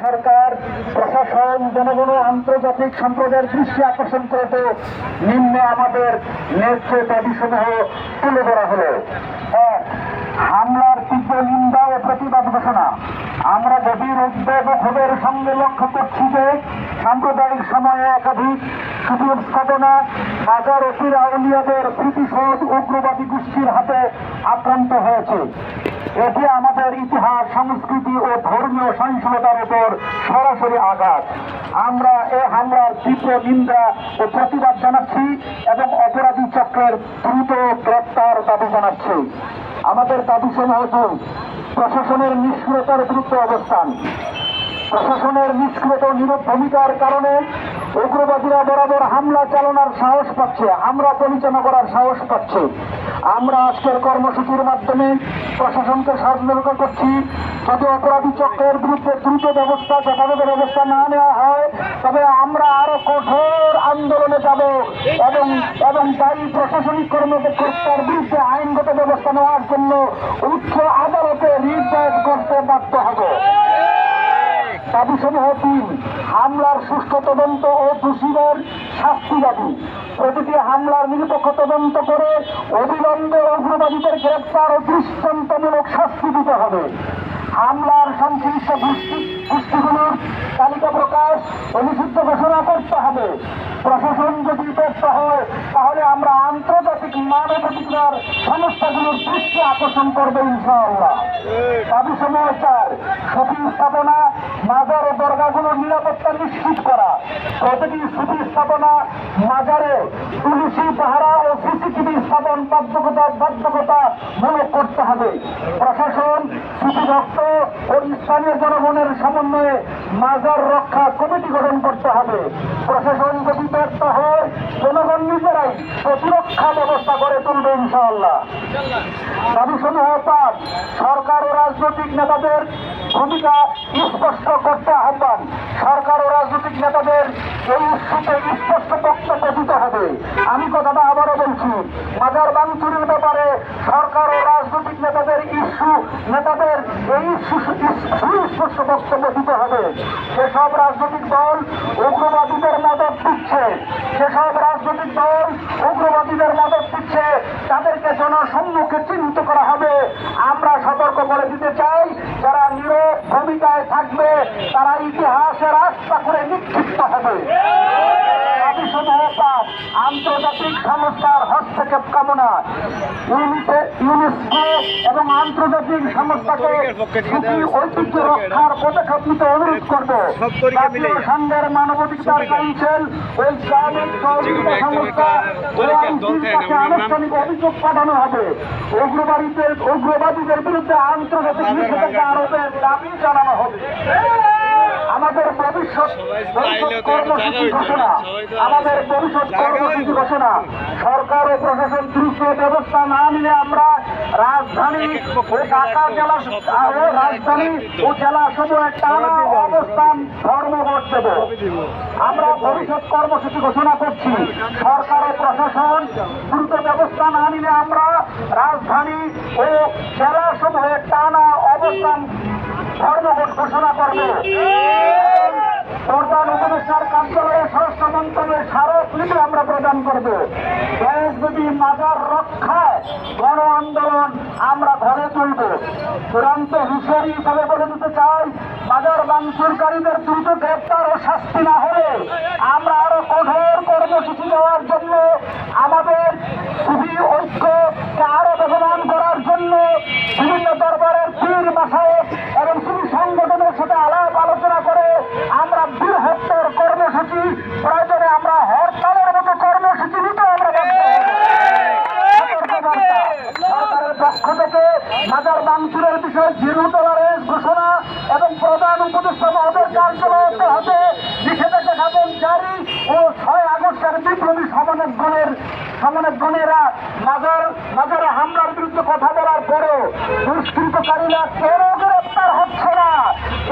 সরকার, প্রশাসন, জনগণ, আন্তর্জাতিক সম্প্রদায়ের দৃষ্টি আকর্ষণ করতে নিম্নে আমাদের ন্যায্য দাবিসমূহ তুলে ধরা হলো। এক, হামলার তীব্র নিন্দা ও প্রতিবাদ ঘোষণা। আমরা গভীর উদ্বেগ ও ক্ষোভের সঙ্গে লক্ষ্য করছি যে সাম্প্রদায়িক সময়ে একাধিক ঘটনা মাজার ও পীর আউলিয়াদের প্রতিশোধ উগ্রবাদী গোষ্ঠীর হাতে আক্রান্ত হয়েছে। এটি আমাদের ইতিহাস, সংস্কৃতি ও ধর্মীয় সহিংসতার উপর সরাসরি আঘাত। আমরা এ হামলার তীব্র নিন্দা ও প্রতিবাদ জানাচ্ছি এবং অপরাধী চক্রের দ্রুত গ্রেপ্তার দাবি জানাচ্ছি। আমাদের দাবি সমূহ প্রশাসনের নিষ্ক্রিয়তার বিরুদ্ধে অবস্থান। প্রশাসনের নিষ্ক্রিয় নীরব ভূমিকার কারণে উগ্রবাদীরা বরাবর হামলা চালানোর সাহস পাচ্ছে, হামলা পরিচালনা করার সাহস পাচ্ছে। আমরা আজকের কর্মসূচির মাধ্যমে প্রশাসনকে সতর্ক করছি, যদি অপরাধী চক্রের বিরুদ্ধে দ্রুত যথাযথ ব্যবস্থা না নেওয়া হয় তবে আমরা আরো কঠোর আন্দোলনে যাব এবং দায়ী প্রশাসনিক কর্মকর্তার বিরুদ্ধে আইনগত ব্যবস্থা নেওয়ার জন্য উচ্চ আদালতে রিট দায়ের করতে বাধ্য হব। দাবিসমূহ ৩, হামলার সুষ্ঠু তদন্ত ও দোষীদের শাস্তি দাবি। প্রতিটি হামলার নিরপেক্ষ তদন্ত করে অবিলম্বে উগ্রবাদীদের গ্রেপ্তার ও দৃষ্টান্তমূলক শাস্তি দিতে হবে। হামলার সংশ্লিষ্ট গোষ্ঠীগুলোর তালিকা প্রকাশ ও নিষিদ্ধ ঘোষণা করতে হবে। প্রশাসন যদি ব্যর্থ হয় তাহলে আমরা আন্তর্জাতিক মানবাধিকার সংস্থাগুলোর দৃষ্টি আকর্ষণ করবো ইনশাআল্লাহ। দাবি সমূহ ৪, সুফি স্থাপনা, মাজার ও দরগাগুলোর নিরাপত্তা নিশ্চিত করা। প্রতিটি সুফি স্থাপনা, মাজারে পুলিশি পাহারা ও সিসিটিভি স্থাপন বাধ্যতামূলক করতে হবে। প্রশাসন সুফি ভক্ত ও স্থানীয় জনগণের সমন্বয়ে মাজার রক্ষা কমিটি গঠন করতে হবে। প্রশাসন যদি ব্যর্থ হয় জনগণ নিজেরাই প্রতিরক্ষা ব্যবস্থা করে তুলবে ইনশাআল্লাহ। দাবি সমূহ ৫, সরকার ও রাজনৈতিক নেতাদের ভূমিকা স্পষ্ট করতে আহ্বান। সরকার ও রাজনৈতিক নেতাদের এই ইস্যুতে স্পষ্ট বক্তব্য দিতে হবে। আমি কথাটা আবারও বলছি, মাজার ভাঙচুরের ব্যাপারে সরকার ও রাজনৈতিক নেতাদের এই সুস্পষ্ট বক্তব্য দিতে হবে। যেসব রাজনৈতিক দল উগ্রবাদীদের মদত দিচ্ছে তাদেরকে জনসম্মুখে চিহ্নিত করা হবে। আমরা সতর্ক করে দিতে চাই, যারা নীরব ভূমিকায় থাকবে তারা ইতিহাসের রাস্তা করে নিক্ষিপ্ত হবে। আন্তর্জাতিক সংস্থার হস্তক্ষেপ কামনা। ইউনেস্কো এবং আন্তর্জাতিক সংস্থাকে ঐতিহ্য রক্ষার পদক্ষেপ নিতে অনুরোধ করব। জাতীয় সংঘের মানবাধিকার কাউন্সিল ও ইসলামিক সহযোগিতা সংস্থা কাছে আনুষ্ঠানিক অভিযোগ পাঠানো হবে। উগ্রবাদীদের বিরুদ্ধে আন্তর্জাতিক নিষেধাজ্ঞা আরোপের দাবি জানানো হবে। আমাদের ভবিষ্যৎ কর্মসূচি ঘোষণা। সরকার ও প্রশাসন দ্রুত ব্যবস্থা না নিলে আমরা রাজধানী ও জেলা সমূহে টানা অবস্থান ধর্মঘট দেব। আমরা ভবিষ্যৎ কর্মসূচি ঘোষণা করছি। সরকার ও প্রশাসন দ্রুত ব্যবস্থা না নিলে আমরা রাজধানী ও জেলা সমূহে টানা অবস্থান ধর্মঘট ঘোষণা করব। প্রধান উপদেষ্টার কার্যালয়ে স্বরাষ্ট্র মন্ত্রণালয়ের স্মারকলিপি আমরা প্রদান করব। দেশব্যাপী মাজার রক্ষায় গণ আন্দোলন আমরা গড়ে তুলব। চূড়ান্ত হুঁশিয়ারি হিসাবে বলে দিতে চাই, মাজার ভাঙচুরকারীদের দ্রুত গ্রেপ্তার ও শাস্তি না হলে আমরা আরো কঠোর কর্মসূচি দেওয়ার জন্য, আমাদের সুফি ঐক্যকে আরো বেগবান করার জন্য বিভিন্ন দরবারের পীর মাশায়েখ এবং সুফি সংগঠনের সাথে আলাপ আলোচনা করে আমরা বৃহত্তর কর্মসূচি, প্রয়োজনে আমরা হরতালের মতো কর্মসূচি নিতে আমরা সরকারের পক্ষ থেকে মাজার ভাঙচুরের বিষয়ে জিরো টলারেন্স ঘোষণা এবং প্রধান উপদেষ্টা মহোদয়ের কার্যালয় হাতে নিষেধাজ্ঞা জারি ও 6 আগস্টের বিপ্লবী সমন্বয়কগণেরা মাজারে হামলার বিরুদ্ধে কথা বলার পরেও দুষ্কৃতকারীরা কেন গ্রেপ্তার হচ্ছে না,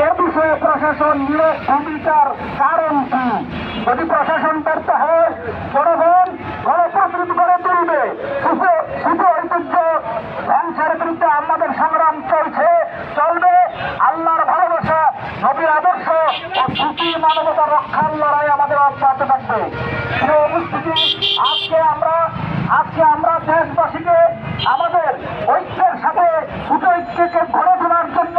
এ বিষয়ে প্রশাসন নীরব ভূমিকার কারণ কি? যদি প্রশাসন ব্যর্থ হয় জনগণ গণপ্রতিরোধ করে তুলবে। শুধু ঐতিহ্য ধ্বংসের বিরুদ্ধে আমাদের সংগ্রাম চলবে। আল্লাহর ভালোবাসা, নবীর আদর্শ ও সুখী মানবতা রক্ষার লড়াই আমাদের অব্যাহত থাকবে। প্রিয় উপস্থিতি, আজকে আমরা দেশবাসীকে আমাদের ঐক্যের সাথে ঐক্যকে গড়ে তোলার জন্য